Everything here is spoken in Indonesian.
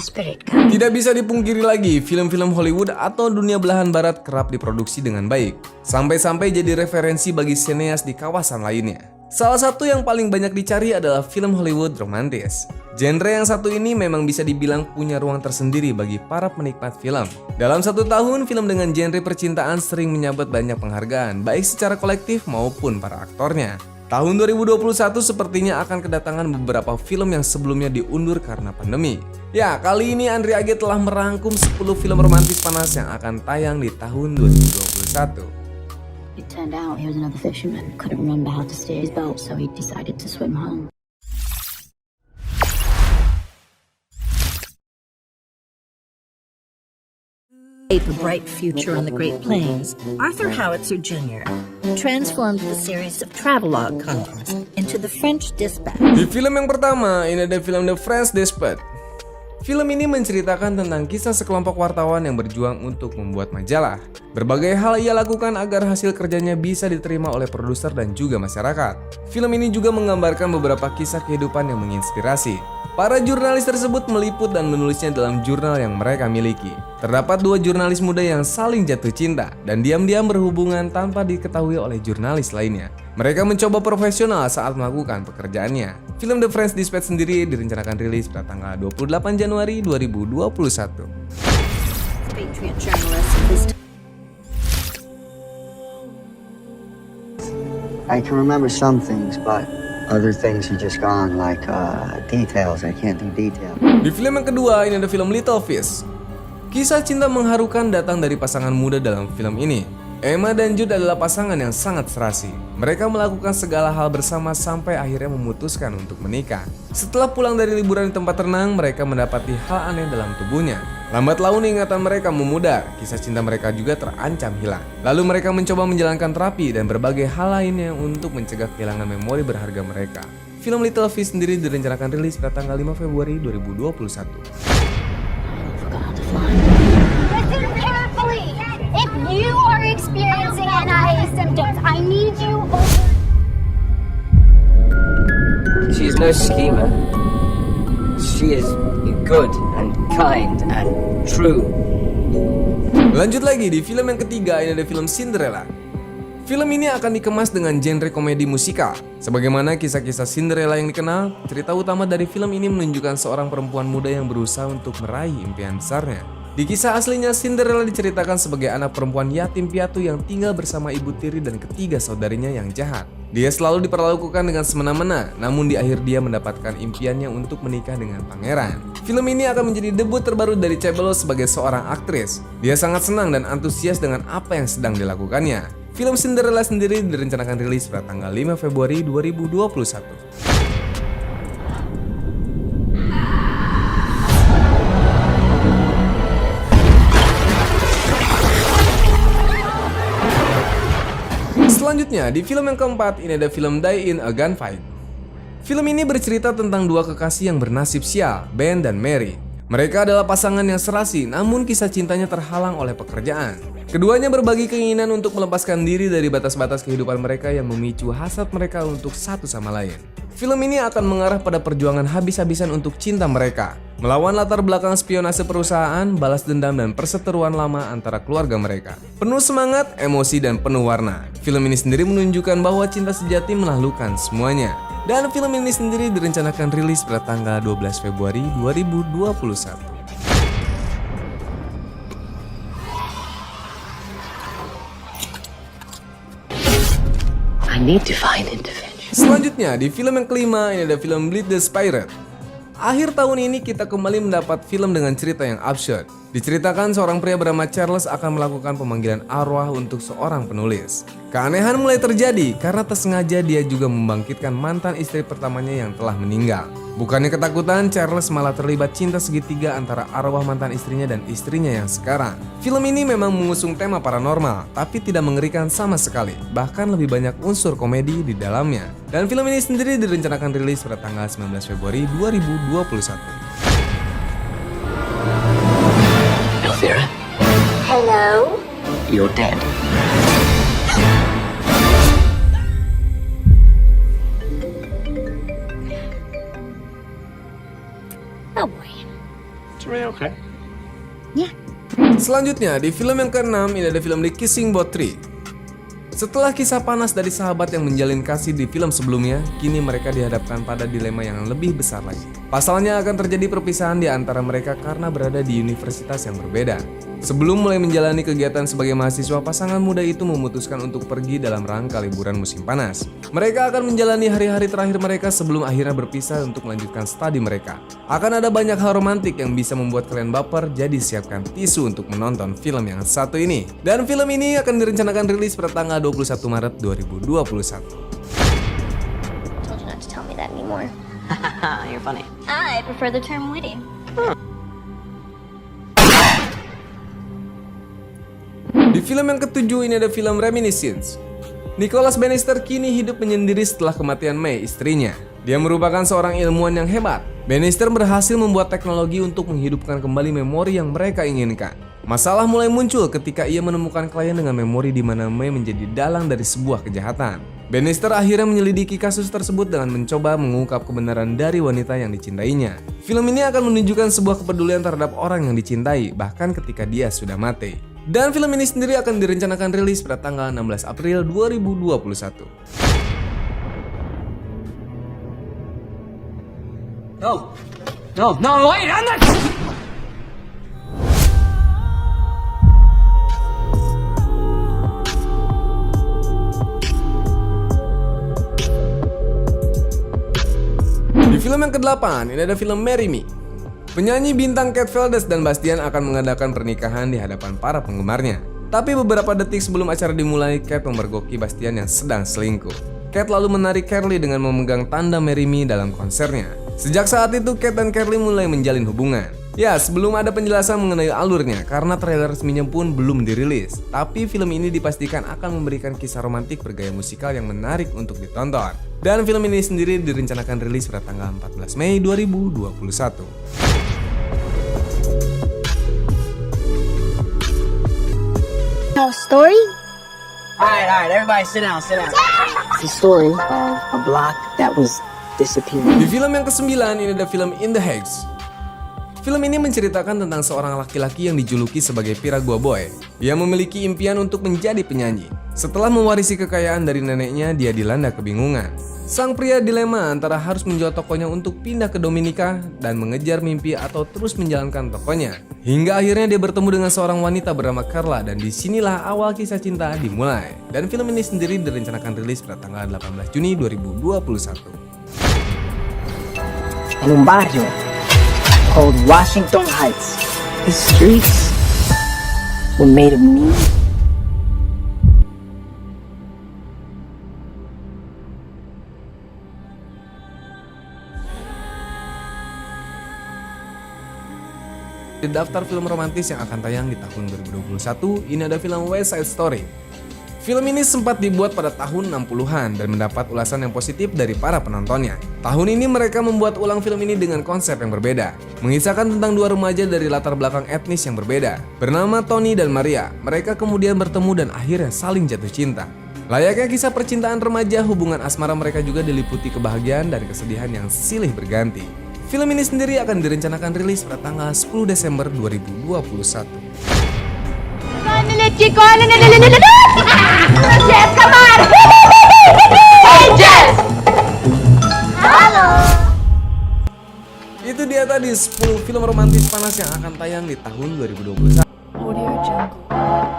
spirit come. Tidak bisa dipungkiri lagi, film-film Hollywood atau dunia belahan barat kerap diproduksi dengan baik, sampai-sampai jadi referensi bagi sineas di kawasan lainnya. Salah satu yang paling banyak dicari adalah film Hollywood romantis. Genre yang satu ini memang bisa dibilang punya ruang tersendiri bagi para penikmat film. Dalam satu tahun, film dengan genre percintaan sering menyabet banyak penghargaan, baik secara kolektif maupun para aktornya. Tahun 2021 sepertinya akan kedatangan beberapa film yang sebelumnya diundur karena pandemi. Ya, kali ini Andri Age telah merangkum 10 film romantis panas yang akan tayang di tahun 2021. It turned out he was another fisherman. Couldn't remember how to steer his boat, so he decided to swim home. A bright future on the Great Plains, Arthur Howitzer Jr. transformed the series of travelogue contests into the French Dispatch. Di film yang pertama, ini ada film The French Dispatch. Film ini menceritakan tentang kisah sekelompok wartawan yang berjuang untuk membuat majalah. Berbagai hal ia lakukan agar hasil kerjanya bisa diterima oleh produser dan juga masyarakat. Film ini juga menggambarkan beberapa kisah kehidupan yang menginspirasi. Para jurnalis tersebut meliput dan menulisnya dalam jurnal yang mereka miliki. Terdapat dua jurnalis muda yang saling jatuh cinta dan diam-diam berhubungan tanpa diketahui oleh jurnalis lainnya. Mereka mencoba profesional saat melakukan pekerjaannya. Film The French Dispatch sendiri direncanakan rilis pada tanggal 28 Januari 2021. Patriot journalist is I can remember some things, but other things are just gone, like details. I can't do detail. Di film yang kedua, ini ada film Little Fish. Kisah cinta mengharukan datang dari pasangan muda dalam film ini. Emma dan Jude adalah pasangan yang sangat serasi. Mereka melakukan segala hal bersama sampai akhirnya memutuskan untuk menikah. Setelah pulang dari liburan di tempat renang, mereka mendapati hal aneh dalam tubuhnya. Lambat laun ingatan mereka memudar, kisah cinta mereka juga terancam hilang. Lalu mereka mencoba menjalankan terapi dan berbagai hal lainnya untuk mencegah kehilangan memori berharga mereka. Film Little Fish sendiri direncanakan rilis pada tanggal 5 Februari 2021. Listen carefully. If you are experiencing NIA symptoms, I need you over. She is no schemer. She is good and kind and true. Lanjut lagi di film yang ketiga, ini ada film Cinderella. Film ini akan dikemas dengan genre komedi musikal. Sebagaimana kisah-kisah Cinderella yang dikenal, cerita utama dari film ini menunjukkan seorang perempuan muda yang berusaha untuk meraih impian besarnya. Di kisah aslinya, Cinderella diceritakan sebagai anak perempuan yatim piatu yang tinggal bersama ibu tiri dan ketiga saudarinya yang jahat. Dia selalu diperlakukan dengan semena-mena, namun di akhir dia mendapatkan impiannya untuk menikah dengan pangeran. Film ini akan menjadi debut terbaru dari Chabelo sebagai seorang aktris. Dia sangat senang dan antusias dengan apa yang sedang dilakukannya. Film Cinderella sendiri direncanakan rilis pada tanggal 5 Februari 2021. Selanjutnya, di film yang keempat, ini ada film Die in a Gunfight. Film ini bercerita tentang dua kekasih yang bernasib sial, Ben dan Mary. Mereka adalah pasangan yang serasi, namun kisah cintanya terhalang oleh pekerjaan. Keduanya berbagi keinginan untuk melepaskan diri dari batas-batas kehidupan mereka yang memicu hasrat mereka untuk satu sama lain. Film ini akan mengarah pada perjuangan habis-habisan untuk cinta mereka, melawan latar belakang spionase perusahaan, balas dendam, dan perseteruan lama antara keluarga mereka. Penuh semangat, emosi, dan penuh warna. Film ini sendiri menunjukkan bahwa cinta sejati menaklukkan semuanya. Dan film ini sendiri direncanakan rilis pada tanggal 12 Februari 2021. I need divine intervention. Selanjutnya, di film yang kelima, ini ada film Bleed the Spirit. Akhir tahun ini kita kembali mendapat film dengan cerita yang absurd. Diceritakan seorang pria bernama Charles akan melakukan pemanggilan arwah untuk seorang penulis. Keanehan mulai terjadi karena tak sengaja dia juga membangkitkan mantan istri pertamanya yang telah meninggal. Bukannya ketakutan, Charles malah terlibat cinta segitiga antara arwah mantan istrinya dan istrinya yang sekarang. Film ini memang mengusung tema paranormal, tapi tidak mengerikan sama sekali. Bahkan lebih banyak unsur komedi di dalamnya. Dan film ini sendiri direncanakan rilis pada tanggal 19 Februari 2021. Elvira, Hello? you're dead. Oh boy. It's real. Selanjutnya, di film yang ke-6 ini ada film The Kissing Booth 3. Setelah kisah panas dari sahabat yang menjalin kasih di film sebelumnya, kini mereka dihadapkan pada dilema yang lebih besar lagi. Pasalnya akan terjadi perpisahan di antara mereka karena berada di universitas yang berbeda. Sebelum mulai menjalani kegiatan sebagai mahasiswa, pasangan muda itu memutuskan untuk pergi dalam rangka liburan musim panas. Mereka akan menjalani hari-hari terakhir mereka sebelum akhirnya berpisah untuk melanjutkan studi mereka. Akan ada banyak hal romantik yang bisa membuat kalian baper, jadi siapkan tisu untuk menonton film yang satu ini. Dan film ini akan direncanakan rilis pada tanggal 21 Maret 2021. Told you not to tell me that anymore. You're funny. I prefer the term witty. Di film yang ketujuh ini ada film Reminiscence. Nicholas Bannister kini hidup menyendiri setelah kematian May, istrinya. Dia merupakan seorang ilmuwan yang hebat. Bannister berhasil membuat teknologi untuk menghidupkan kembali memori yang mereka inginkan. Masalah mulai muncul ketika ia menemukan klien dengan memori di mana May menjadi dalang dari sebuah kejahatan. Bannister akhirnya menyelidiki kasus tersebut dengan mencoba mengungkap kebenaran dari wanita yang dicintainya. Film ini akan menunjukkan sebuah kepedulian terhadap orang yang dicintai, bahkan ketika dia sudah mati. Dan film ini sendiri akan direncanakan rilis pada tanggal 16 April 2021. No, wait, I'm not... Di film yang ke-8, ini ada film Marry Me. Penyanyi bintang Cat Veldes dan Bastian akan mengadakan pernikahan di hadapan para penggemarnya. Tapi beberapa detik sebelum acara dimulai, Cat memergoki Bastian yang sedang selingkuh. Cat lalu menarik Carly dengan memegang tanda Marry Me dalam konsernya. Sejak saat itu, Cat dan Carly mulai menjalin hubungan. Ya, sebelum ada penjelasan mengenai alurnya, karena trailer resminya pun belum dirilis. Tapi film ini dipastikan akan memberikan kisah romantik bergaya musikal yang menarik untuk ditonton. Dan film ini sendiri direncanakan rilis pada tanggal 14 Mei 2021. Story? Alright, everybody sit down. It's the story of a block that was disappearing. Di film yang ke-9 ini ada film In the Heights. Film ini menceritakan tentang seorang laki-laki yang dijuluki sebagai Piragua Boy. Dia memiliki impian untuk menjadi penyanyi. Setelah mewarisi kekayaan dari neneknya, dia dilanda kebingungan. Sang pria dilema antara harus menjual tokonya untuk pindah ke Dominika dan mengejar mimpi atau terus menjalankan tokonya. Hingga akhirnya dia bertemu dengan seorang wanita bernama Carla dan disinilah awal kisah cinta dimulai. Dan film ini sendiri direncanakan rilis pada tanggal 18 Juni 2021. In un barrio called Washington Heights, the streets were made of neon. Di daftar film romantis yang akan tayang di tahun 2021, ini ada film West Side Story. Film ini sempat dibuat pada tahun 60-an dan mendapat ulasan yang positif dari para penontonnya. Tahun ini mereka membuat ulang film ini dengan konsep yang berbeda. Mengisahkan tentang dua remaja dari latar belakang etnis yang berbeda. Bernama Tony dan Maria, mereka kemudian bertemu dan akhirnya saling jatuh cinta. Layaknya kisah percintaan remaja, hubungan asmara mereka juga diliputi kebahagiaan dan kesedihan yang silih berganti. Film ini sendiri akan direncanakan rilis pada tanggal 10 Desember 2021. Jess, come on! Hey, Jess! Halo! Itu dia tadi 10 film romantis panas yang akan tayang di tahun 2021. Audio Jungle.